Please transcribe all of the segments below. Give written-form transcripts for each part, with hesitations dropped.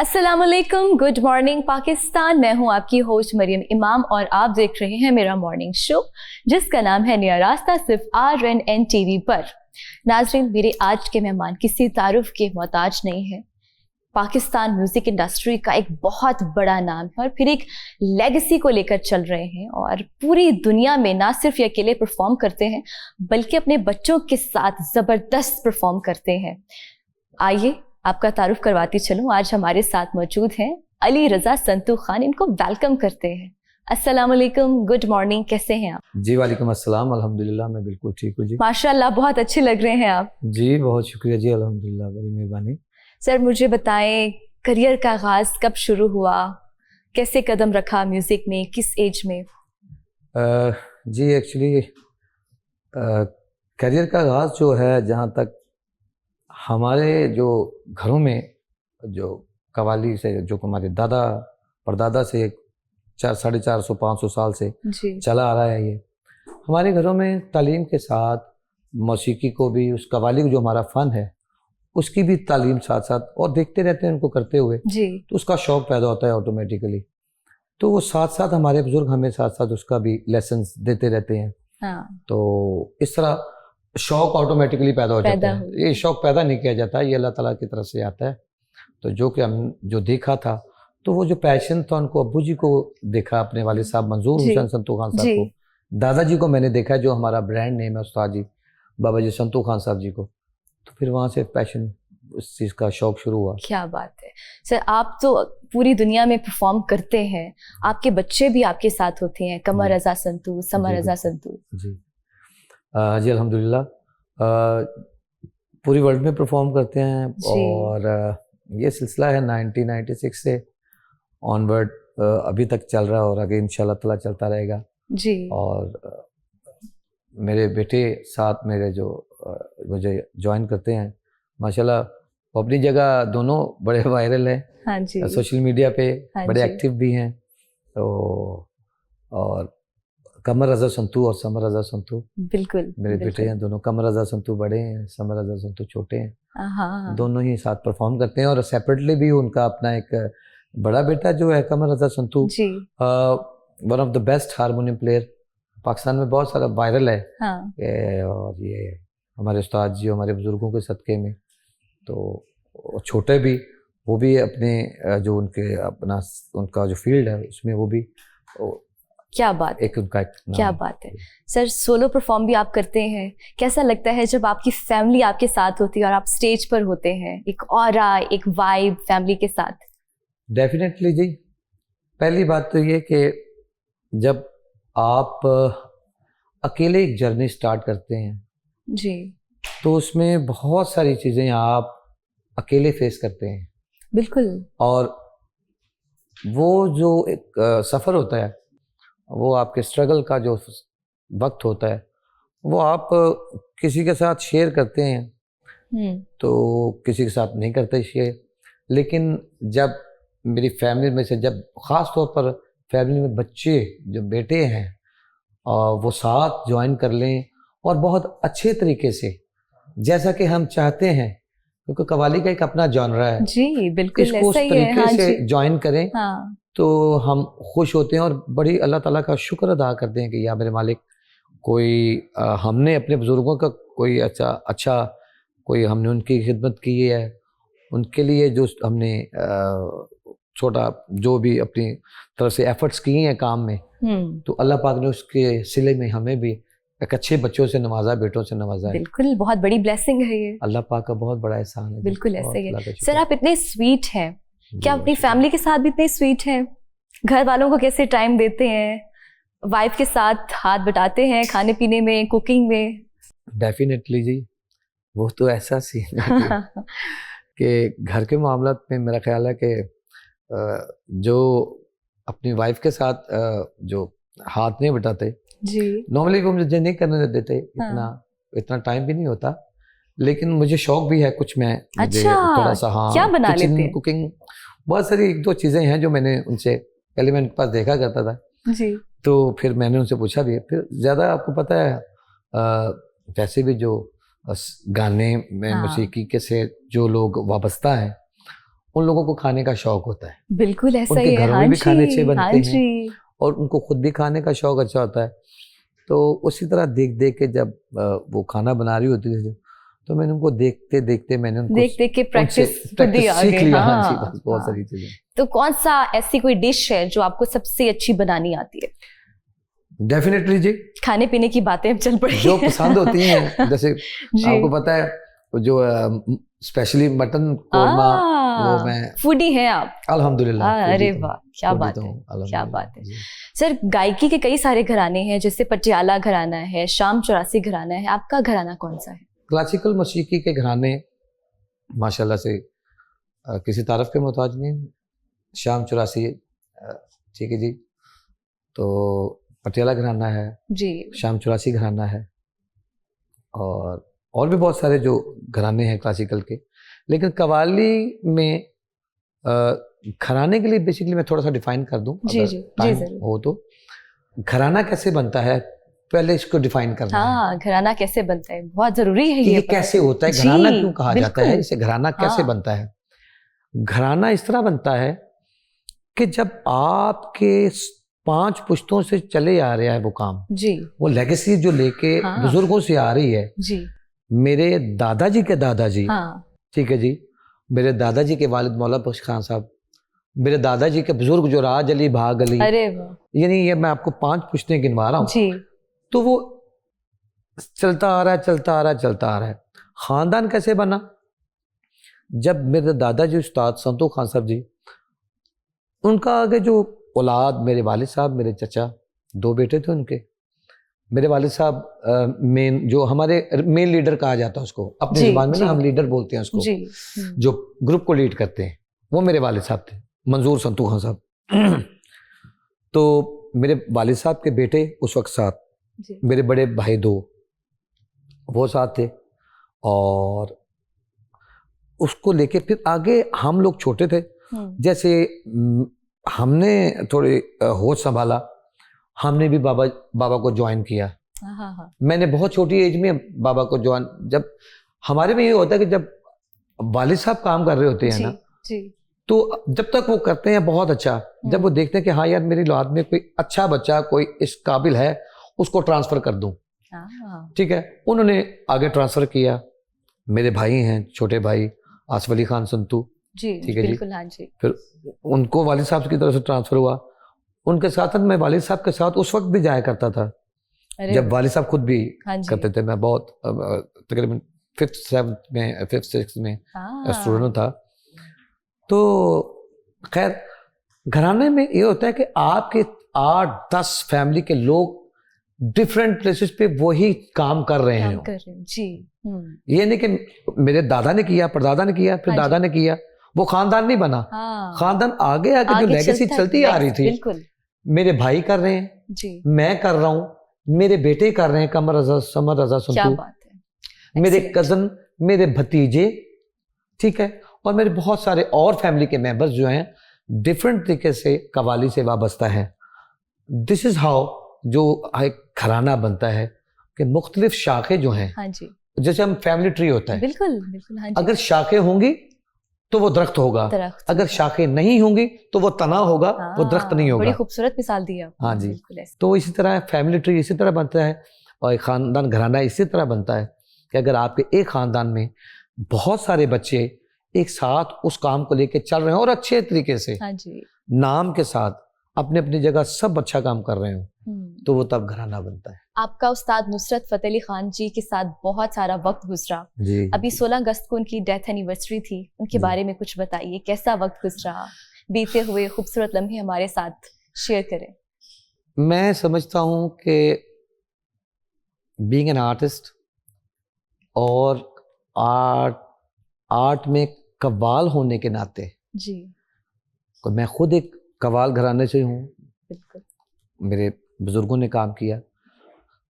अस्सलामुअलैकुम, good morning Pakistan. मैं हूं आपकी होस्ट मरियम इमाम और आप देख रहे हैं मेरा मॉर्निंग शो जिसका नाम है नया रास्ता, सिर्फ RNN TV पर। नाजरीन, मेरे आज के मेहमान किसी तारुफ के मोहताज नहीं है। पाकिस्तान म्यूजिक इंडस्ट्री का एक बहुत बड़ा नाम है और फिर एक लेगेसी को लेकर चल रहे हैं और पूरी दुनिया में ना सिर्फ ये अकेले परफॉर्म करते हैं बल्कि अपने बच्चों के साथ ज़बरदस्त परफॉर्म करते हैं। आइए आपका तारुफ करवाती चलूं। आज हमारे साथ मौजूद हैं अली रज़ा संतू खान, इनको वेलकम करते हैं। अस्सलाम वालेकुम, गुड मॉर्निंग, कैसे हैं आप? जी वालेकुम अस्सलाम, अल्हम्दुलिल्लाह मैं बिल्कुल ठीक हूँ जी। माशाल्लाह, बहुत अच्छे लग रहे हैं आप। जी बहुत शुक्रिया जी, अल्हम्दुलिल्लाह, बड़ी मेहरबानी। सर मुझे बताएं, करियर का आगाज़ कब शुरू हुआ, कैसे कदम रखा म्यूज़िक में, किस एज में? जी एक्चुअली करियर का आगाज़ जो है, जहाँ तक हमारे जो घरों में जो कवाली से जो हमारे दादा परदादा से 450-500 साल से चला आ रहा है, ये हमारे घरों में तालीम के साथ मौसीकी को भी, उस कवाली को जो हमारा फ़न है उसकी भी तालीम साथ साथ और देखते रहते हैं उनको करते हुए जी। तो उसका शौक़ पैदा होता है ऑटोमेटिकली। तो वो साथ साथ हमारे बुजुर्ग हमें साथ साथ उसका भी लेसन्स देते रहते हैं। हाँ। तो इस तरह शौक़ ऑटोमेटिकली पैदा हो जाता है। ये शौक़ पैदा नहीं किया जाता, ये अल्लाह ताला की तरफ से आता है। तो जो कि हम जो देखा था, तो वो जो पैशन था उनको अब्बू जी को देखा, अपने वालिद साहब मंजूर हुसैन संतू खान साहब को, दादाजी को मैंने देखा जो हमारा ब्रांड नेम है उस्ताद जी बाबा जी संतू खान साहब जी को। तो फिर वहाँ से पैशन, उस चीज़ का शौक़ शुरू हुआ। क्या बात है सर, आप तो पूरी दुनिया में परफॉर्म करते हैं, आपके बच्चे भी आपके साथ होते हैं, कमर रज़ा संतू, समर रज़ा संतू। जी जी अल्हम्दुलिल्लाह, पूरी वर्ल्ड में परफॉर्म करते हैं और ये सिलसिला है 1996 से ऑनवर्ड अभी तक चल रहा है और आगे इंशाल्लाह ताला चलता रहेगा जी। और मेरे बेटे साथ मेरे जो मुझे ज्वाइन करते हैं, माशाल्लाह वो अपनी जगह दोनों बड़े वायरल हैं। हाँ जी। सोशल मीडिया पे हाँ बड़े एक्टिव भी हैं। तो और कमर रज़ा संतू और समर रज़ा संतू बिल्कुल मेरे बेटे हैं दोनों। कमर रज़ा संतू बड़े हैं, समर रज़ा संतू छोटे हैं। हाँ। दोनों ही साथ परफॉर्म करते हैं और सेपरेटली भी उनका अपना एक बड़ा बेटा जो है Qamar Raza Santu, one of the best harmonium player Pakistan में, बहुत सारा वायरल है। हाँ। और ये हमारे उस्ताद जी, हमारे बुजुर्गों के सदक़े में। तो छोटे भी, वो भी अपने जो उनके अपना उनका जो फील्ड है उसमें वो भी क्या बात, एक उनका क्या बात है। सर सोलो परफॉर्म भी आप करते हैं, कैसा लगता है जब आपकी फैमिली आपके साथ होती है और आप स्टेज पर होते हैं? एक ऑरा, एक वाइब फैमिली के साथ। डेफिनेटली जी, पहली बात तो ये कि जब आप अकेले एक जर्नी स्टार्ट करते हैं जी, तो उसमें बहुत सारी चीज़ें आप अकेले फेस करते हैं। बिल्कुल। और वो जो एक सफ़र होता है, वो आपके स्ट्रगल का जो वक्त होता है, वो आप किसी के साथ शेयर करते हैं तो किसी के साथ नहीं करते शेयर। लेकिन जब मेरी फैमिली में से, जब ख़ास तौर पर फैमिली में बच्चे जो बेटे हैं वो साथ ज्वाइन कर लें और बहुत अच्छे तरीके से, जैसा कि हम चाहते हैं, क्योंकि कवाली का एक अपना जॉनरा है जी, बिल्कुल इसको उस तरीके से ज्वाइन करें हाँ। तो हम खुश होते हैं और बड़ी अल्लाह ताला का शुक्र अदा करते हैं कि या मेरे मालिक, कोई हमने अपने बुजुर्गों का कोई अच्छा कोई हमने उनकी खिदमत की है, उनके लिए जो हमने छोटा जो भी अपनी तरफ से एफर्ट्स किए हैं काम में, तो अल्लाह पाक ने उसके सिले में हमें भी एक अच्छे बच्चों से नवाजा, बेटों से नवाजा है। बिल्कुल, बहुत बड़ी ब्लेसिंग है ये, अल्लाह पाक का बहुत बड़ा एहसान है। बिल्कुल ऐसे ही है। सर आप इतने स्वीट हैं, क्या अपनी फैमिली के साथ भी इतने स्वीट हैं? घर वालों को कैसे टाइम देते हैं? वाइफ के साथ हाथ बटाते हैं खाने पीने में, कुकिंग में? डेफिनेटली जी, वो तो ऐसा सीन है कि घर के मामलात में मेरा ख्याल है कि जो अपनी वाइफ के साथ जो हाथ नहीं बटाते जी, नॉर्मली वो मुझे नहीं करने देते। हाँ। इतना टाइम भी नहीं होता, लेकिन मुझे शौक भी है कुछ, मैं मुझे थोड़ा सा हाँ क्या बना लेते हैं? कुकिंग बहुत सारी 1-2 चीज़ें हैं जो मैंने उनसे पहले मैं उनके पास देखा करता था जी, तो फिर मैंने उनसे पूछा भी। फिर ज़्यादा आपको पता है वैसे भी जो गाने में हाँ। मौसीकी के से जो लोग वाबस्ता हैं उन लोगों को खाने का शौक होता है। बिल्कुल ऐसा ही उनके है। घरों हाँ में भी जी, खाने अच्छे बनते हाँ हैं जी। और उनको खुद भी खाने का शौक अच्छा होता है। तो उसी तरह देख देख के जब वो खाना बना रही होती थी तो मैंने उनको देखते देखते मैंने उनको देख देख के प्रैक्टिस सीख गए। लिया। हाँ, हाँ जी, बस बहुत सारी चीजें। तो कौन सा ऐसी कोई डिश है जो आपको सबसे अच्छी बनानी आती है? डेफिनेटली जी, खाने पीने की बातें अब चल पड़ी जो पसंद होती हैं, जैसे आपको पता है जो स्पेशली मटन कोरमा, वो मैं फूडी हैं आप? अल्हम्दुलिल्लाह। अरे वाह, क्या बात है, क्या बात है। सर, गायकी के कई सारे घराने हैं, जैसे पटियाला घराना है, शाम चौरासी घराना है, आपका घराना कौन सा है? क्लासिकल मौसीकी के घराने माशाल्लाह से किसी तारफ के मोहताज नहीं। शाम चौरासी, ठीक है जी, तो पटियाला घराना है जी, शाम चौरासी घराना है, और भी बहुत सारे जो घराने हैं क्लासिकल के। लेकिन कव्वाली में घराने के लिए बेसिकली मैं थोड़ा सा डिफाइन कर दूं, अगर टाइम हो तो। घराना कैसे बनता है, पहले इसको डिफाइन करना है। हाँ, घराना कैसे बनता है, बहुत जरूरी है ये कैसे होता है, घराना क्यों कहा जाता है, इसे घराना कैसे बनता है। घराना इस तरह बनता है कि जब आपके 5 पुश्तों से चले आ रहा है वो काम जी, वो लेगेसी जो लेके बुजुर्गों से आ रही है जी। मेरे दादाजी के दादाजी, ठीक है जी, मेरे दादाजी के वालिद मौला बख्श खान साहब, मेरे दादाजी के बुजुर्ग जो राज अली भाग अली, अरे यानी ये मैं आपको 5 पुश्तें गिनवा रहा हूँ। तो वो चलता आ रहा है, चलता आ रहा है, चलता आ रहा है। खानदान कैसे बना, जब मेरे दादाजी उस्ताद संतो खान साहब जी, उनका आगे जो औलाद, मेरे वालिद साहब, मेरे चचा, 2 बेटे थे उनके। मेरे वालिद साहब मेन, जो हमारे मेन लीडर कहा जाता है उसको, अपनी जुबान में ना हम लीडर बोलते हैं उसको, जो ग्रुप को लीड करते हैं, वो मेरे वालिद साहब थे, मंजूर संतू खान साहब। तो मेरे वालिद साहब के बेटे उस वक्त साथ, मेरे बड़े भाई 2 वो साथ थे, और उसको लेके फिर आगे हम लोग छोटे थे। जैसे हमने थोड़ी होश संभाला, हमने भी बाबा को ज्वाइन किया। मैंने बहुत छोटी एज में बाबा को ज्वाइन, जब हमारे में ये होता है कि जब वालिद साहब काम कर रहे होते हैं ना जी, तो जब तक वो करते हैं बहुत अच्छा, जब वो देखते हैं कि हाँ यार मेरी औलाद में कोई अच्छा बच्चा, कोई इस काबिल है, उसको ट्रांसफर कर दूं, ठीक है, उन्होंने आगे ट्रांसफर किया। मेरे भाई हैं, छोटे भाई आसिफ अली खान संतू जी, ठीक है जी, हाँ जी। फिर उनको वालिद साहब की तरफ से ट्रांसफर हुआ, उनके साथ मैं वालिद साहब के साथ उस वक्त भी जाया करता था जब वालिद साहब खुद भी करते थे। मैं बहुत तकरीबन 5th 7th में 5th 6th में स्टूडेंट था। तो खैर घराने में ये होता है कि आपके 8-10 फैमिली के लोग डिफरेंट प्लेसेस पे वही काम कर रहे हैं जी। ये नहीं कि मेरे दादा ने किया, परदादा ने किया, फिर दादा ने किया, वो खानदान नहीं बना। खानदान आगे आगे जो लेगेसी चलती आ रही थी, मेरे भाई कर रहे हैं जी, मैं कर रहा हूँ, मेरे बेटे कर रहे हैं, कमर रजा, समर रजा संतू, मेरे कजन, मेरे भतीजे, ठीक है, और मेरे बहुत सारे और फैमिली के मेंबर्स जो हैं डिफरेंट तरीके से कव्वाली से वाबस्ता है। दिस इज हाउ जो एक घराना बनता है कि मुख्तलिफ शाखें जो हैं, हाँ जी, जैसे हम फैमिली ट्री होता है, बिल्कुल बिल्कुल, हाँ जी। अगर शाखें होंगी तो वो दरख्त होगा, अगर शाखें नहीं होंगी तो वो तना होगा, वो दरख्त नहीं होगा। बड़ी खूबसूरत मिसाल दी आप। हाँ जी, तो इसी तरह फैमिली ट्री इसी तरह बनता है, और एक खानदान घराना इसी तरह बनता है कि अगर आपके एक खानदान में बहुत सारे बच्चे एक साथ उस काम को लेके चल रहे हैं और अच्छे तरीके से, हाँ जी, नाम के साथ अपनी अपनी जगह सब अच्छा काम कर रहे हो, तो वो तब घराना बनता है। आपका उस्ताद नुसरत फतेह अली खान जी के साथ बहुत सारा वक्त गुजरा जी। अभी 16 अगस्त को उनकी डेथ एनिवर्सरी थी, उनके बारे में कुछ बताइए, कैसा वक्त गुजरा, बीते हुए खूबसूरत लम्हे हमारे साथ शेयर करें। मैं समझता हूँ कि बीइंग एन आर्टिस्ट और आर्ट में कव्वाल होने के नाते जी, तो मैं खुद एक कव्वाल घराने से हूँ, मेरे बुजुर्गों ने काम किया,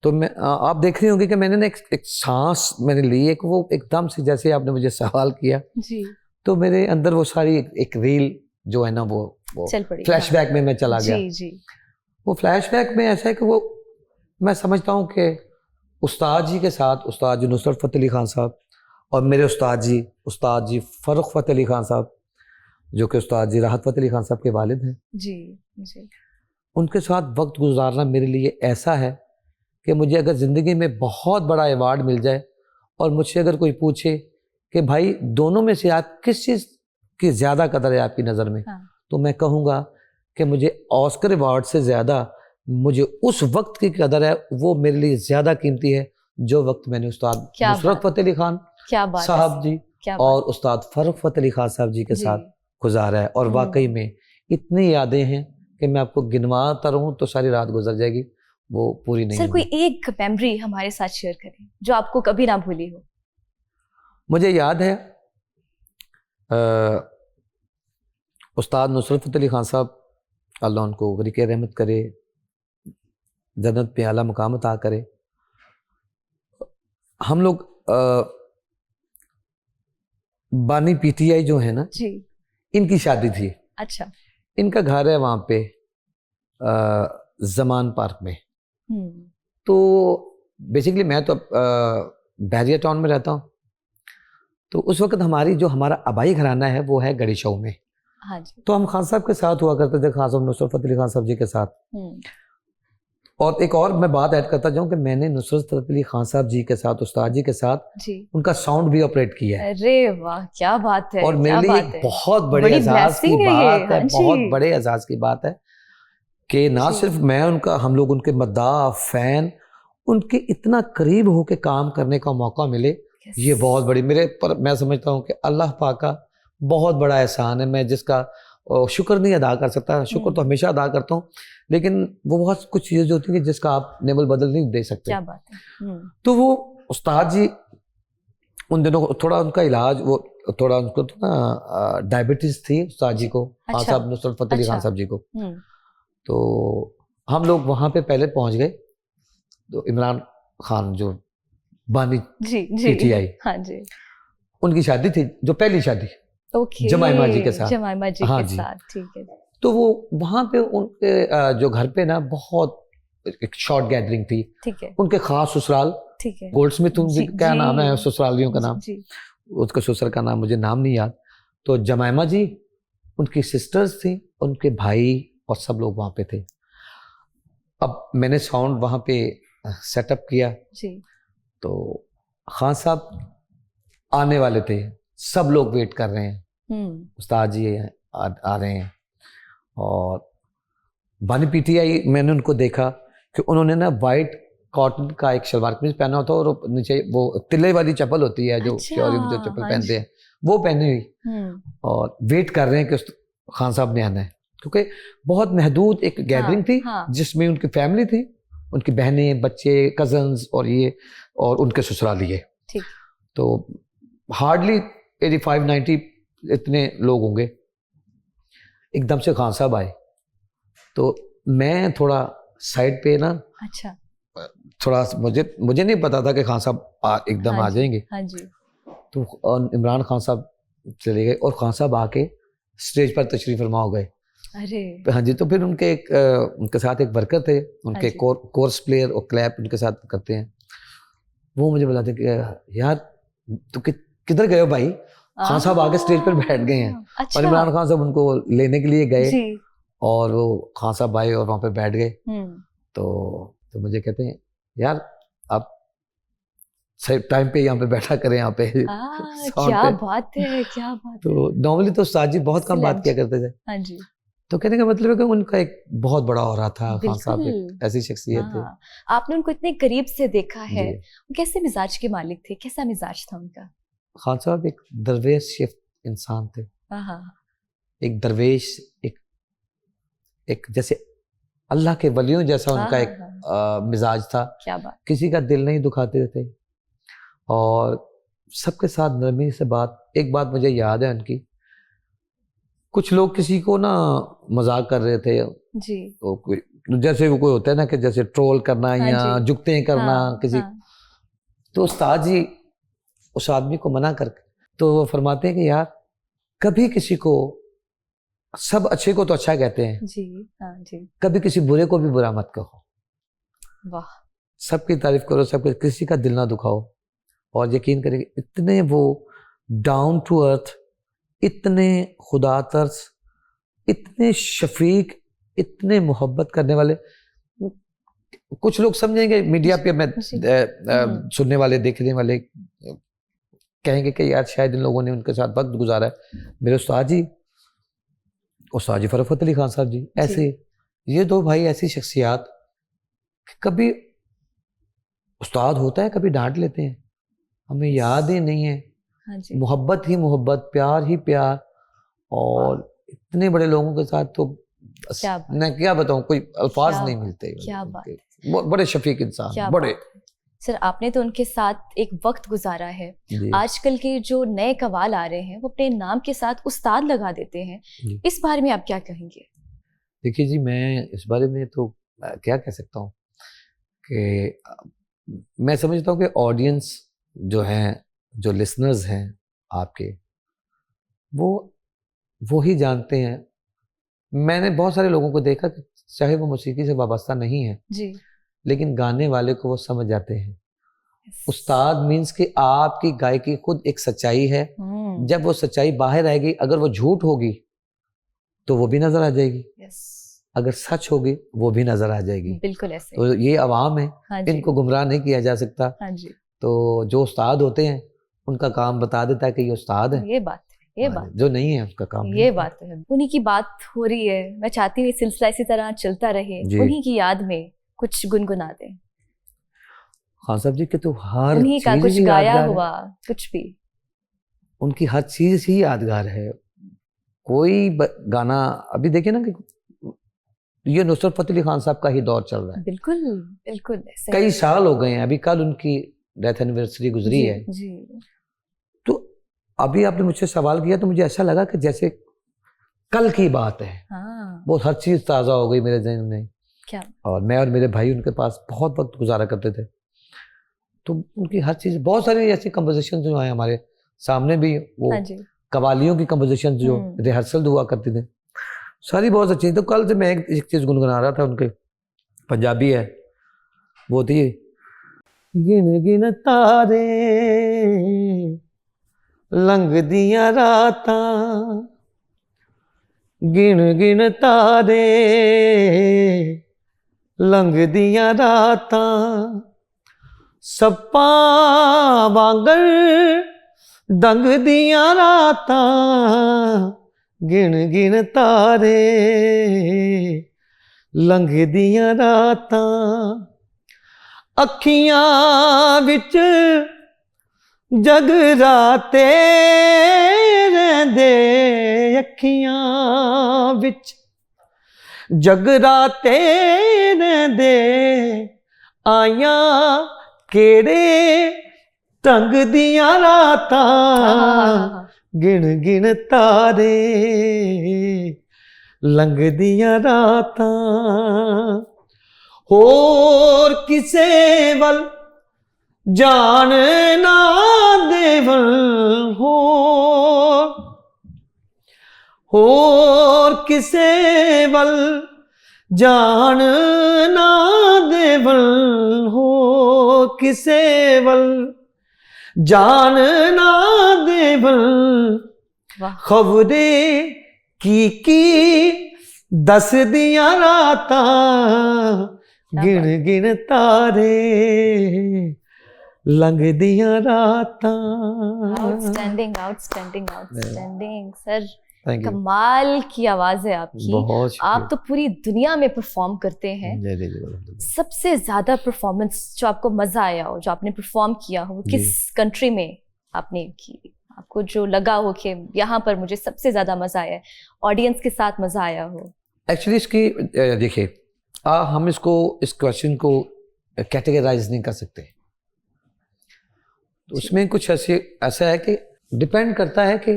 तो मैं आप देख रही होंगी कि मैंने ना एक सांस मैंने ली, एक वो एकदम से जैसे आपने मुझे सवाल किया जी, तो मेरे अंदर वो सारी एक रील जो है ना वो फ्लैशबैक में मैं चला गया जी, जी। वो फ्लैशबैक में ऐसा है कि वो मैं समझता हूँ कि उस्ताद जी के साथ, उस्ताद जी नुसरत फतेह अली खान साहब और मेरे उस्ताद जी फ़र्रुख फतेह अली खान साहब, जो कि उस्ताद जी राहत फ़तेह अली खान साहब के वालिद हैं। जी जी। उनके साथ वक्त गुजारना मेरे लिए ऐसा है कि मुझे अगर ज़िंदगी में बहुत बड़ा अवार्ड मिल जाए और मुझसे अगर कोई पूछे कि भाई दोनों में से आप किस चीज़ की ज़्यादा कदर है आपकी नज़र में, हाँ। तो मैं कहूँगा कि मुझे ऑस्कर अवार्ड से ज़्यादा मुझे उस वक्त की कदर है, वो मेरे लिए ज़्यादा कीमती है जो वक्त मैंने उस्ताद नुसरत फ़तेह अली खान साहब जी और उस्ताद फ़ारूक फ़तेह अली खान साहब जी के साथ गुजारा है। और वाकई में इतनी यादें हैं कि मैं आपको गिनवाता रहूं तो सारी रात गुजर जाएगी, वो पूरी नहीं सर, कोई एक मेमोरी हमारे साथ शेयर करें जो आपको कभी ना भूली हो। मुझे याद है उस्ताद नुसरत फ़तेह अली खान साहब, अल्लाह उनको गरीक़ रहमत करे, जन्नत पे आला मुकाम अता करे। हम लोग बानी पीटीआई जो है ना जी, इनकी शादी थी। अच्छा। इनका घर है वहाँ पे जमान पार्क में। तो बेसिकली मैं तो बैरिया टाउन में रहता हूँ, तो उस वक्त हमारा आबाई घराना है वो है गड़ीशऊ में। हाँ जी। तो हम खान साहब के साथ हुआ करते थे, खान साहब नुसरत फ़तेह अली खान साहब जी के साथ। और एक और मैं बात ऐड करता जाऊं कि मैंने नुसरत फ़तेह अली खान साहब जी के साथ, उस्ताद जी के साथ जी उनका साउंड भी ऑपरेट किया है। अरे वाह, क्या बात है। और मेरे लिए एक बहुत बड़े एजाज की बात है, बहुत बड़े एजाज की बात है कि ना सिर्फ मैं उनका, हम लोग उनके मद्दाह फैन, उनके इतना करीब होके काम करने का मौका मिले, ये बहुत बड़ी मेरे पर मैं समझता हूँ कि अल्लाह पाक का बहुत बड़ा एहसान है, मैं जिसका शुक्र नहीं अदा कर सकता। शुक्र तो हमेशा अदा करता हूँ, लेकिन वो बहुत कुछ चीज़ें होती हैं जिसका आप नेवल बदल नहीं दे सकते। क्या बात है। तो वो उस्ताद जी उन दिनों थोड़ा उनका इलाज, वो थोड़ा उनको ना डायबिटीज थी उस्ताद जी को, खान साहब नुसरत फ़तेह अली खान साहब जी को। तो हम लोग वहाँ पे पहले पहुँच गए, तो इमरान खान जो बानी पीटीआई, हाँ जी, उनकी शादी थी, जो पहली शादी जमाइमा जी के साथ। जमाइमा जी के साथ, ठीक है। तो वो वहाँ पे उनके जो घर पे ना बहुत एक शॉर्ट गैदरिंग थी, ठीक है। उनके खास ससुराल, ठीक है, गोल्डस्मिथ क्या नाम है ससुरालियों का नाम, उसका ससुर का नाम मुझे नाम नहीं याद। तो जमाइमा जी, उनकी सिस्टर्स थी, उनके भाई और सब लोग वहाँ पे थे। अब मैंने साउंड वहाँ पे सेटअप किया जी, तो खान साहब आने वाले थे, सब लोग वेट कर रहे हैं, उस्ताद जी आ रहे हैं। और बानी पीटीआई मैंने उनको देखा कि उन्होंने ना वाइट कॉटन का एक शलवार कमीज पहना होता है और नीचे वो तिल्ले वाली चप्पल होती है, जो क्योरी में जो चप्पल पहनते हैं वो पहनी हुई, और वेट कर रहे हैं कि खान साहब ने आना है, क्योंकि बहुत महदूद एक गैदरिंग थी जिसमें उनकी फैमिली थी, उनकी बहनें, बच्चे, कजन्स और ये और उनके ससुरालिए। तो हार्डली 85-90 इतने लोग होंगे। एकदम से खान साहब आए, तो मैं थोड़ा साइड पे ना, अच्छा, थोड़ा मुझे नहीं पता था कि खान साहब एकदम आ जाएंगे। हाँ जी। तो इमरान खान साहब चले गए और खान साहब आके स्टेज पर तशरीफ फरमा हो गए। अरे हाँ जी। तो फिर उनके साथ एक वर्कर थे, उनके कोर्स प्लेयर और क्लैप उनके साथ करते हैं। वो मुझे बुलाते कि यार तो किधर गए हो भाई, खान साहब आके स्टेज पर बैठ गए हैं। अच्छा। और इमरान खान साहब उनको लेने के लिए गए और वो खान साहब आए और वहाँ पे बैठ गए। तो मुझे कहते हैं यार आप सही टाइम पे यहाँ पे बैठा करें यहाँ पे। क्या बात है, क्या बात। तो नॉर्मली तो उस्ताद जी बहुत कम बात किया करते थे। हाँ जी। तो कहने का मतलब है कि उनका एक बहुत बड़ा हो रहा था, खान साहब एक ऐसी शख्सियत थे। आपने उनको इतने करीब से देखा है, कैसे मिजाज के मालिक थे, कैसा मिजाज था उनका? खान साहब एक दरवेश शिफ्ट इंसान थे, एक दरवेश, एक जैसे अल्लाह के वलियों जैसा उनका एक मिजाज था। क्या बात। किसी का दिल नहीं दुखाते थे और सबके साथ नरमी से बात। एक बात मुझे याद है उनकी, कुछ लोग किसी को ना मजाक कर रहे थे जी, तो कोई जैसे वो कोई होता है ना कि जैसे ट्रोल करना या जुगते करना किसी, तो उस्ताद जी उस आदमी को मना करके तो वो फरमाते हैं कि यार कभी किसी को, सब अच्छे को तो अच्छा कहते हैं जी, हाँ जी, कभी किसी बुरे को भी बुरा मत कहो। वाह। सबकी तारीफ करो, सबके, किसी का दिल ना दुखाओ। और यकीन करेंगे इतने वो डाउन टू अर्थ इतने खुदा तर्स, इतने शफीक, इतने मोहब्बत करने वाले। कुछ लोग समझेंगे मीडिया पे, मैं सुनने वाले, देखने वाले कहेंगे कि यार शायद इन लोगों ने उनके साथ वक्त गुजारा है। मेरे उस्ताद जी फ़रफत अली खान साहब जी, ऐसे ये दो भाई ऐसी शख्सियात, कभी उस्ताद होता है कभी डांट लेते हैं, हमें याद ही नहीं है। हाँ जी। मोहब्बत ही मोहब्बत, प्यार ही प्यार, और इतने बड़े लोगों के साथ तो मैं क्या बताऊं, कोई अल्फाज नहीं मिलते। क्या बात, बड़े शफीक इंसान, बड़े। सर आपने तो उनके साथ एक वक्त गुजारा है। आजकल के जो नए कवाल आ रहे हैं वो अपने नाम के साथ उस्ताद लगा देते हैं, इस बारे में आप क्या कहेंगे? देखिए जी, मैं इस बारे में तो क्या कह सकता हूँ कि मैं समझता हूँ कि ऑडियंस जो हैं, जो लिसनर्स हैं आपके, वो ही जानते हैं। मैंने बहुत सारे लोगों को देखा कि चाहे वो मौसीकी से वाबस्ता नहीं है जी, लेकिन गाने वाले को वो समझ जाते हैं। उस्ताद मीन्स कि आपकी गायकी खुद एक सच्चाई है। जब वो सच्चाई बाहर आएगी, अगर वो झूठ होगी तो वो भी नजर आ जाएगी, अगर सच होगी वो भी नजर आ जाएगी। बिल्कुल ऐसे। तो ये अवाम है, हाँ, इनको गुमराह नहीं किया जा सकता। हाँ जी। तो जो उस्ताद होते हैं उनका काम बता देता है कि ये उस्ताद है। ये बात जो नहीं है उसका काम ये बात है। उन्हीं की बात हो रही है, मैं चाहती हूँ सिलसिला इसी तरह चलता रहे, उन्हीं की याद में कुछ गुनगुना दें। खान साहब जी के तो हर उन्हीं का कुछ गाया हुआ कुछ भी, उनकी हर चीज ही यादगार है। कोई गाना अभी देखिए ना कि ये नुसरत फतेह अली खान साहब का ही दौर चल रहा है। बिल्कुल बिल्कुल, कई साल हो गए हैं, अभी कल उनकी डेथ एनिवर्सरी गुजरी है जी। तो अभी आपने मुझसे सवाल किया तो मुझे ऐसा लगा कि जैसे कल की बात है। वो हर चीज ताजा हो गई मेरे ज़हन में। क्या? और मैं और मेरे भाई उनके पास बहुत वक्त गुजारा करते थे, तो उनकी हर चीज, बहुत सारी ऐसी कंपोजिशन जो है हमारे सामने भी, वो कवालियों की कंपोजिशन जो रिहर्सल हुआ करती थी, सारी बहुत अच्छी। तो कल से मैं एक चीज गुनगुना रहा था उनके, पंजाबी है, वो थी गिन गिन तारे लंघ दियां रातां, गिन गिन तारे लंघ दियां रातां, सप्पां वांगर डंग दियां रातां, गिन गिन तारे लंघ दियां रातां, अखियां विच जगराते रहिंदे, अखियां विच जगराते रहिंदे, आइयां केड़े ढंग दियां रातां, गिन गिन तारे लंघ दियां रातां, होर किसे वल जान ना देवल, होर किसे वल जान ना देवल, हो किसे वल जान ना देवल, खबरे की दस दियां रातां, गिन गिन तारे लंघ दियां रातां। आउटस्टैंडिंग आउटस्टैंडिंग आउटस्टैंडिंग सर, कमाल की आवाज है आपकी। आप तो पूरी दुनिया में परफॉर्म करते हैं। सबसे ज्यादा परफॉर्मेंस जो आपको मजा आया हो, जो आपने परफॉर्म किया हो, किस कंट्री में आपने की, आपको जो लगा हो कि यहाँ पर मुझे सबसे ज्यादा मजा आया है, ऑडियंस के साथ मजा आया हो? एक्चुअली इसकी देखिए, हम इस क्वेश्चन को कैटेगराइज नहीं कर सकते। तो उसमें कुछ ऐसा है कि डिपेंड करता है कि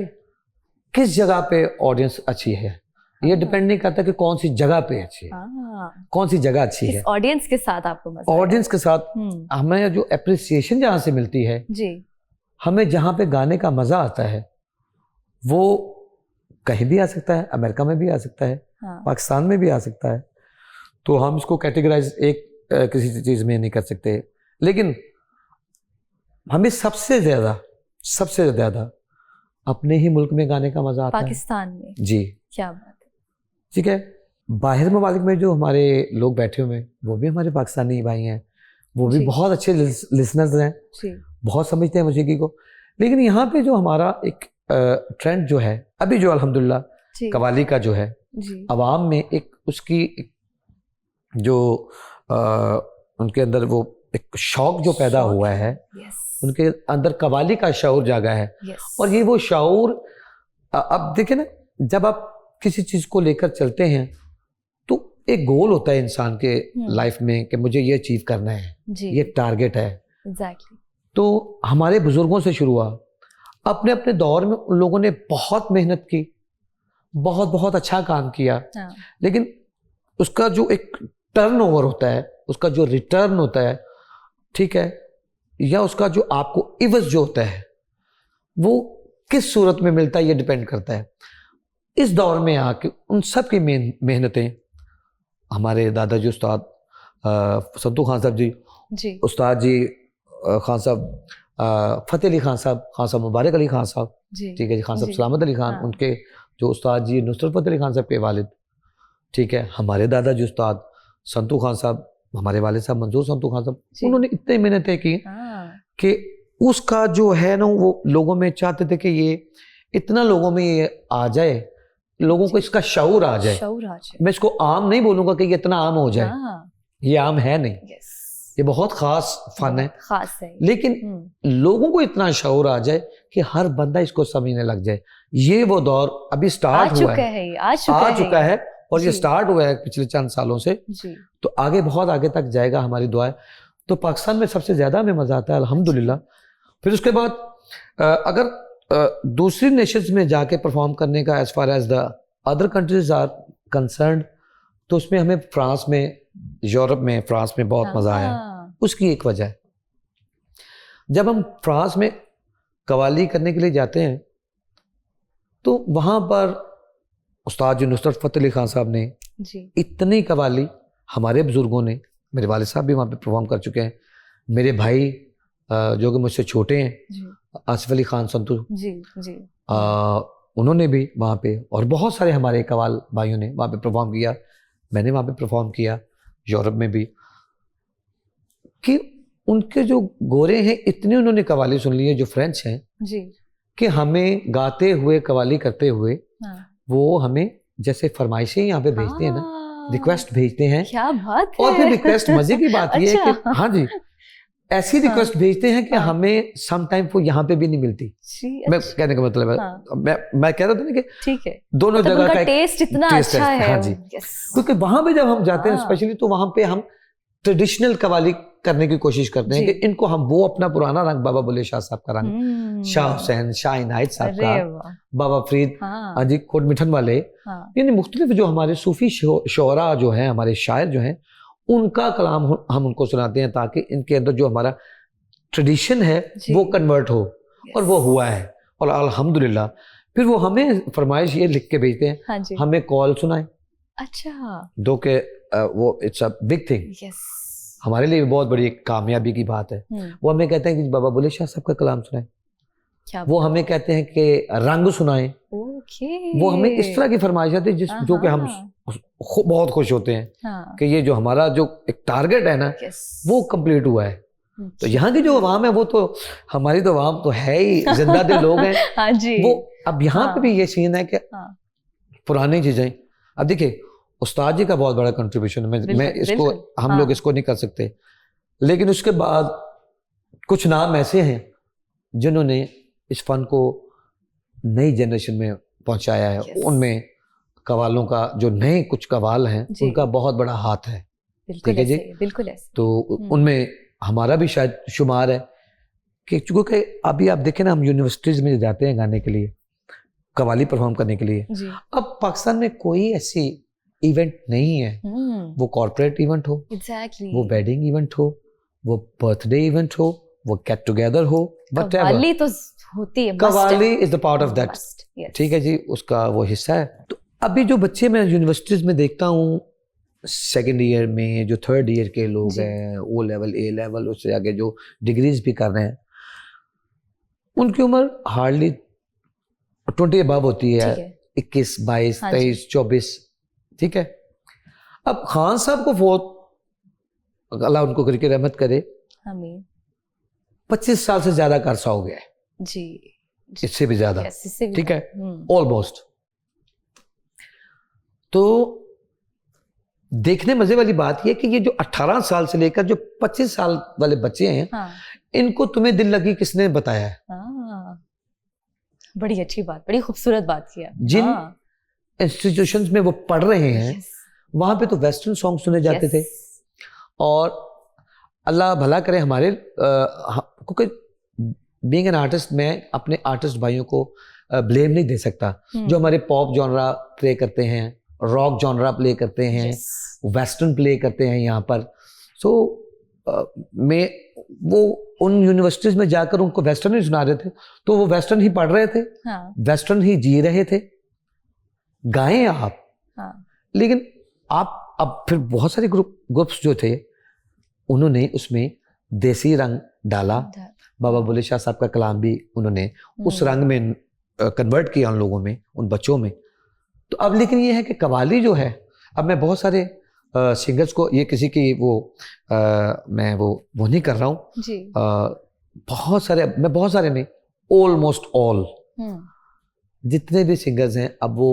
किस जगह पे ऑडियंस अच्छी है। ये डिपेंड नहीं करता कि कौन सी जगह पे अच्छी है, कौन सी जगह अच्छी है। ऑडियंस के साथ आपको मजा, ऑडियंस के साथ हमें जो एप्रिसिएशन जहाँ से मिलती है जी, हमें जहाँ पे गाने का मजा आता है, वो कहीं भी आ सकता है, अमेरिका में भी आ सकता है, पाकिस्तान में भी आ सकता है। तो हम इसको कैटेगराइज किसी चीज में नहीं कर सकते। लेकिन हमें सबसे ज्यादा अपने ही मुल्क में गाने का मजा आता है। पाकिस्तान में जी, क्या बात है। ठीक है। बाहर ममालिक में जो हमारे लोग बैठे हुए हैं वो भी हमारे पाकिस्तानी भाई हैं, वो भी जी। बहुत अच्छे लिसनर्स हैं जी। बहुत समझते हैं मौसीकी को। लेकिन यहाँ पे जो हमारा एक ट्रेंड जो है अभी जो अल्हम्दुलिल्लाह जी। कवाली का जो है जी। अवाम में एक उसकी जो उनके अंदर वो एक शौक जो पैदा शौक हुआ है, यस उनके अंदर कवाली का शऊर जागा है। यस। और ये वो शऊर अब देखिए ना, जब आप किसी चीज को लेकर चलते हैं तो एक गोल होता है इंसान के लाइफ में कि मुझे ये अचीव करना है, ये टारगेट है। एग्जैक्टली। तो हमारे बुजुर्गों से शुरू हुआ, अपने अपने दौर में उन लोगों ने बहुत मेहनत की, बहुत बहुत अच्छा काम किया। लेकिन उसका जो एक टर्नओवर होता है, उसका जो रिटर्न होता है, ठीक है, या उसका जो आपको इवज जो होता है वो किस सूरत में मिलता है, ये डिपेंड करता है। इस दौर में आके उन सब की मेहनतें हमारे दादाजी उस्ताद संतू खान साहब जी, उस्ताद जी खान साहब फतेह अली खान साहब मुबारक अली खान साहब, ठीक है जी, खान साहब सलामत अली खान, उनके जो उस्ताद जी नुसरत फतेह अली खान साहब के वालिद, ठीक है, हमारे दादाजी उस्ताद संतू खान साहब, हमारे वालिद साहब मंजूर संतू खान साहब, उन्होंने इतने मेहनतें की कि उसका जो है ना वो लोगों में चाहते थे कि ये इतना लोगों में ये आ जाए, लोगों को इसका शऊर आ जाए। मैं इसको आम नहीं बोलूंगा कि ये इतना आम हो जाए, ये आम है नहीं, ये बहुत खास फन है, खास है। लेकिन लोगों को इतना शऊर आ जाए कि हर बंदा इसको समझने लग जाए। ये वो दौर अभी स्टार्ट हुआ है, आ चुका है और ये स्टार्ट हुआ है पिछले चंद सालों से, तो आगे बहुत आगे तक जाएगा, हमारी दुआ है। तो पाकिस्तान में सबसे ज्यादा हमें मजा आता है अल्हम्दुलिल्लाह। फिर उसके बाद अगर दूसरी नेशंस में जाके परफॉर्म करने का as far as the other countries are concerned, तो उसमें हमें फ्रांस में, यूरोप में, फ्रांस में बहुत मजा आया। उसकी एक वजह है, जब हम फ्रांस में कवाली करने के लिए जाते हैं तो वहां पर उस्ताद जी नुसरत फतेह अली खान साहब ने इतनी कवाली, हमारे बुजुर्गों ने, मेरे वालिद साहब भी वहाँ पे परफॉर्म कर चुके हैं, मेरे भाई जो कि मुझसे छोटे हैं आसिफ अली खान संतू उन्होंने भी वहाँ पे, और बहुत सारे हमारे कवाल भाइयों ने वहाँ पे परफॉर्म किया, मैंने वहाँ पे परफॉर्म किया यूरोप में भी, कि उनके जो गोरे हैं इतनी उन्होंने कवाली सुन ली है, जो फ्रेंच हैं कि हमें गाते हुए कवाली करते हुए वो हमें जैसे फरमाइशें यहाँ पे भेजते हैं ना, रिक्वेस्ट भेजते हैं। क्या बात है। और फिर रिक्वेस्ट मजे की बात ये है कि हाँ जी, ऐसी रिक्वेस्ट भेजते हैं कि हमें सम टाइम वो यहाँ पे भी नहीं मिलती। मैं कहने का मतलब है, मैं कह रहा था ना कि ठीक है, दोनों जगह का टेस्ट इतना अच्छा है। हाँ जी, क्योंकि वहां पे जब हम जाते हैं स्पेशली, तो वहां पे हम ट्रेडिशनल कवाली करने की कोशिश करते हैं कि इनको हम वो अपना पुराना रंग, बाबा बुल्ले शाह साहब का रंग, शाह हुसैन, शाह इनायत साहब का, बाबा फरीद, हाँ जी, कोट मिठन वाले, यानी मुख्तलिफ जो हमारे सूफी शोरा जो हैं, हमारे शायर जो हैं, उनका कलाम हम उनको सुनाते हैं ताकि इनके अंदर जो हमारा ट्रेडिशन है वो कन्वर्ट हो, और वो हुआ है। और अल्हम्दुलिल्लाह फिर वो हमें फरमाइश ये लिख के भेजते हैं, हाँ हमें कॉल सुनाए। अच्छा, दो के वो इट्स अ बिग थिंग, हमारे लिए बहुत बड़ी कामयाबी की बात है। वो हमें कहते हैं कि बाबा बुल्ले शाह साहब का कलाम सुनाए, वो हमें कहते हैं कि रंग सुनाए, वो हमें इस तरह की फरमाइश आती है जो कि हम बहुत खुश होते हैं कि ये जो हमारा जो एक टारगेट है ना वो कंप्लीट हुआ है। तो यहाँ की जो अवाम है वो तो हमारी तो अवाम तो है ही, जिंदा दिल लोग हैं। हाँ जी। वो अब यहाँ पे भी ये सीन है कि पुरानी चीजें, अब देखिए उस्ताद जी का बहुत बड़ा कंट्रीब्यूशन है, मैं इसको हम लोग इसको नहीं कर सकते, लेकिन उसके बाद कुछ नाम ऐसे हैं जिन्होंने इस फन को नई जनरेशन में पहुंचाया है। उनमें कवालों का जो नए कुछ कवाल हैं उनका बहुत बड़ा हाथ है, ठीक है जी, बिल्कुल ऐसे। तो उनमें हमारा भी शायद शुमार है कि चूंकि अभी आप देखें ना, हम यूनिवर्सिटीज में जाते हैं गाने के लिए, कवाली परफॉर्म करने के लिए। अब पाकिस्तान में कोई ऐसी इवेंट नहीं है, वो कॉर्पोरेट इवेंट हो, वो वेडिंग इवेंट हो, वो बर्थडे इवेंट हो, वो गेट टुगेदर हो, कवाली तो होती है, qawwali is the part of that, ठीक है जी, उसका वो हिस्सा है। तो अभी जो बच्चे मैं यूनिवर्सिटीज में देखता हूँ, सेकेंड ईयर में जो थर्ड ईयर के लोग हैं, ओ लेवल, ए लेवल, उससे आगे जो डिग्रीज भी कर रहे हैं, उनकी उम्र हार्डली 20 अबव होती है, ठीक है। 21, 22, हाँ 23, 24, ठीक है। अब खान साहब को फोर्थ, अल्लाह उनको करके रहमत करे, आमीन 25 साल से ज्यादा का अरसा हो गया है, जी, इससे भी ज्यादा, यस, इससे भी ठीक है, ज्यादा। ऑलमोस्ट। तो देखने मजे वाली बात यह कि ये जो 18 साल से लेकर जो 25 साल वाले बच्चे हैं, हाँ इनको तुम्हें दिल लगी किसने बताया है? हाँ, बड़ी अच्छी बात, बड़ी खूबसूरत बात किया। जिन हाँ, इंस्टीट्यूशंस में वो पढ़ रहे हैं, यस, वहां पे तो वेस्टर्न सॉन्ग सुने जाते थे। यस, और अल्लाह भला करे हमारे, क्योंकि बीइंग एन आर्टिस्ट मैं अपने आर्टिस्ट भाइयों को ब्लेम नहीं दे सकता, जो हमारे पॉप जॉनरा प्ले करते हैं, रॉक जॉनरा प्ले करते हैं, यस, वेस्टर्न प्ले करते हैं यहाँ पर। सो मैं वो उन यूनिवर्सिटीज में जाकर उनको वेस्टर्न ही सुना रहे थे, तो वो वेस्टर्न ही पढ़ रहे थे, हाँ, वेस्टर्न ही जी रहे थे। गाएं आप, हाँ, लेकिन आप अब फिर बहुत सारे ग्रुप्स जो थे उन्होंने उसमें देसी रंग डाला। बाबा बुल्ले शाह साहब का कलाम भी उन्होंने उस रंग में कन्वर्ट किया उन लोगों में, उन बच्चों में। तो अब लेकिन ये है कि कव्वाली जो है, अब मैं बहुत सारे सिंगर्स को, ये किसी की मैं वो नहीं कर रहा हूँ जी, बहुत सारे, मैं बहुत सारे नहीं, ऑलमोस्ट ऑल जितने भी सिंगर्स हैं अब वो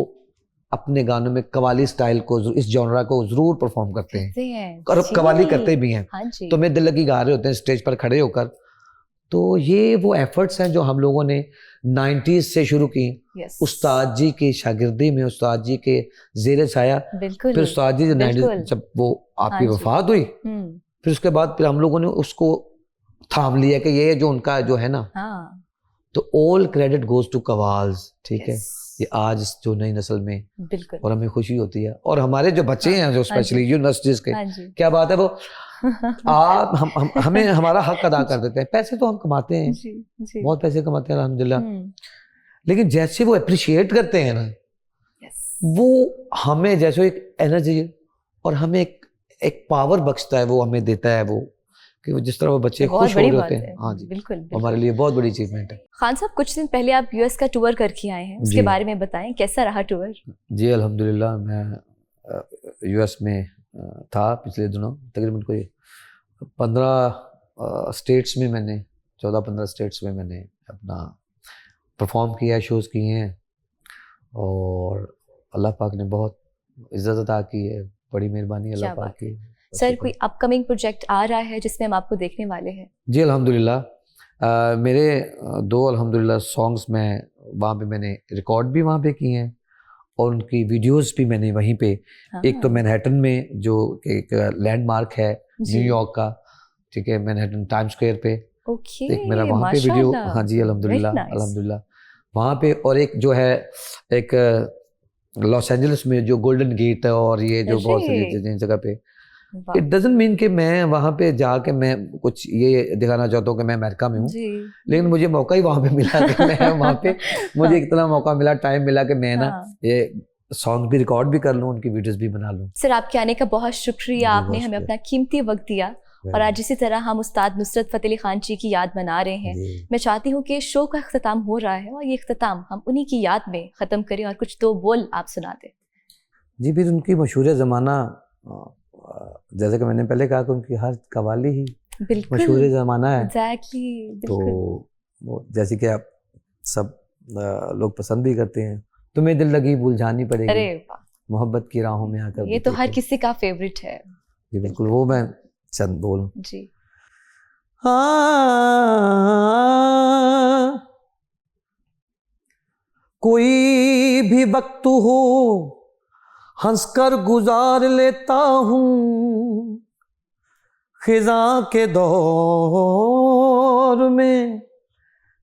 अपने गानों में कवाली स्टाइल को, इस जॉनरा को जरूर परफॉर्म करते हैं और अब कवाली करते भी हैं। हाँ जी, तो मैं दिल लगी गा रहे होते हैं स्टेज पर खड़े होकर। तो ये वो एफर्ट्स हैं जो हम लोगों ने 90s से शुरू की, यस, उस्ताद जी की शागिर्दी में, उस्ताद जी के जेरे छाया। बिल्कुल, फिर उस्ताद जी बिल्कुल, जब वो आपकी हाँ जी, वफात हुई, फिर उसके बाद फिर हम लोगों ने उसको थाम लिया कि ये जो उनका जो है ना, हाँ, तो ऑल क्रेडिट गोज टू कवाल्स, ठीक है। यस, ये आज जो नई नस्ल में, बिल्कुल, और हमें खुशी होती है, और हमारे जो बच्चे हैं जो स्पेशली यूनिवर्सिटीज के, हाँ जी, क्या बात है, वो आप हमें हमारा हक अदा कर देते हैं। पैसे तो हम कमाते हैं, जी, जी, बहुत पैसे कमाते हैं अल्हम्दुलिल्लाह, लेकिन जैसे वो अप्रिशिएट करते हैं ना, यस, वो हमें जैसे एक एनर्जी और हमें एक पावर बख्शता है, वो हमें देता है, वो कि वो जिस तरह वो बच्चे खुश हो रहे होते हैं। हाँ जी, बिल्कुल, हमारे लिए बहुत बड़ी अचीवमेंट है। खान साहब, कुछ दिन पहले आप यूएस का टूर करके आए हैं, उसके बारे में बताएं, कैसा रहा टूर? जी अल्हम्दुलिल्लाह, मैं यूएस में था पिछले दिनों, तकरीबन कोई 15 स्टेट्स में मैंने, 14-15 स्टेट्स में मैंने अपना परफॉर्म किया, शोज़ किए हैं, और अल्लाह पाक ने बहुत इज़्ज़त अता की है, बड़ी मेहरबानी अल्लाह पाक की। सर, कोई अपकमिंग प्रोजेक्ट आ रहा है जिसमें हम आपको देखने वाले हैं? जी अल्हम्दुलिल्लाह, मेरे 2 अल्हम्दुलिल्लाह सॉन्ग्स में वहाँ पे मैंने रिकॉर्ड भी वहाँ पे किए हैं, और उनकी वीडियोस भी मैंने वहीं पे, एक तो मैनहट्टन में जो एक लैंडमार्क है न्यूयॉर्क का, ठीक है, मैनहट्टन टाइम स्क्वायर पे, एक मेरा वहाँ पे वीडियो, हाँ जी अल्हम्दुलिल्लाह वहाँ पे, और एक जो है एक लॉस एंजलिस में जो गोल्डन गेट है, और ये जो बहुत सारी जगह पे। इट डजंट मीन कि मैं वहाँ पे जाके मैं कुछ ये दिखाना चाहता हूँ कि मैं अमेरिका में हूँ, लेकिन मुझे मौका ही वहाँ पे मिला कि मैं वहाँ पे, मुझे इतना मौका मिला, टाइम मिला कि मैं ना ये सॉन्ग भी रिकॉर्ड भी कर लूँ, उनकी वीडियोस भी बना लूँ। सर, आपके आने का बहुत शुक्रिया, आपने हमें अपना कीमती वक्त दिया, और आज इसी तरह हम उस्ताद नुसरत फ़तेह अली खान जी की याद मना रहे हैं। मैं चाहती हूँ कि शो का अख्ताम हो रहा है, और ये अख्ताम हम उन्हीं की याद में ख़त्म करें, और कुछ 2 बोल आप सुना दें। जी, फिर उनकी मशहूर ज़माना, जैसे कि मैंने पहले कहा कि उनकी हर कवाली ही मशहूर ज़माना है। एग्जैक्टली, तो वो जैसे कि आप सब लोग पसंद भी करते हैं, तुम्हें दिल लगी भूल जानी पड़ेगी, अरे मोहब्बत की राहों में आकर, ये तो हर किसी का फेवरेट है। जी बिल्कुल, वो मैं चंद बोल जी। कोई भी वक्त हो हंसकर गुजार लेता हूँ, खिज़ा के दौर में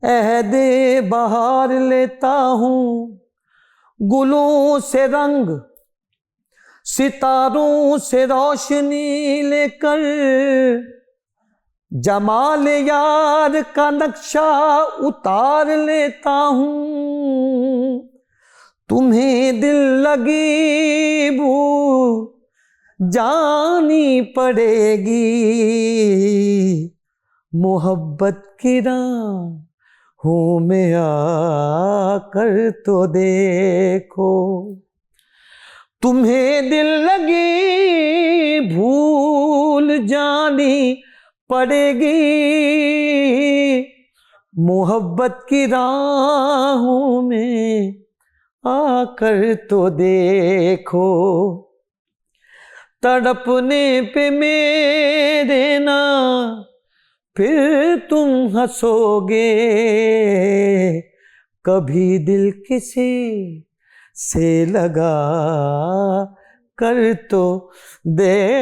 अहदे बहार लेता हूँ, गुलों से रंग सितारों से रोशनी लेकर, जमाल यार का नक्शा उतार लेता हूँ, तुम्हें दिल लगी भूल जानी पड़ेगी, मोहब्बत की हूँ मैं, आकर तो देखो। तुम्हें दिल लगी भूल जानी पड़ेगी, मोहब्बत की राहों में आकर तो देखो। तड़पने पे मेरे ना फिर तुम हंसोगे, कभी दिल किसी से लगा कर तो देखो।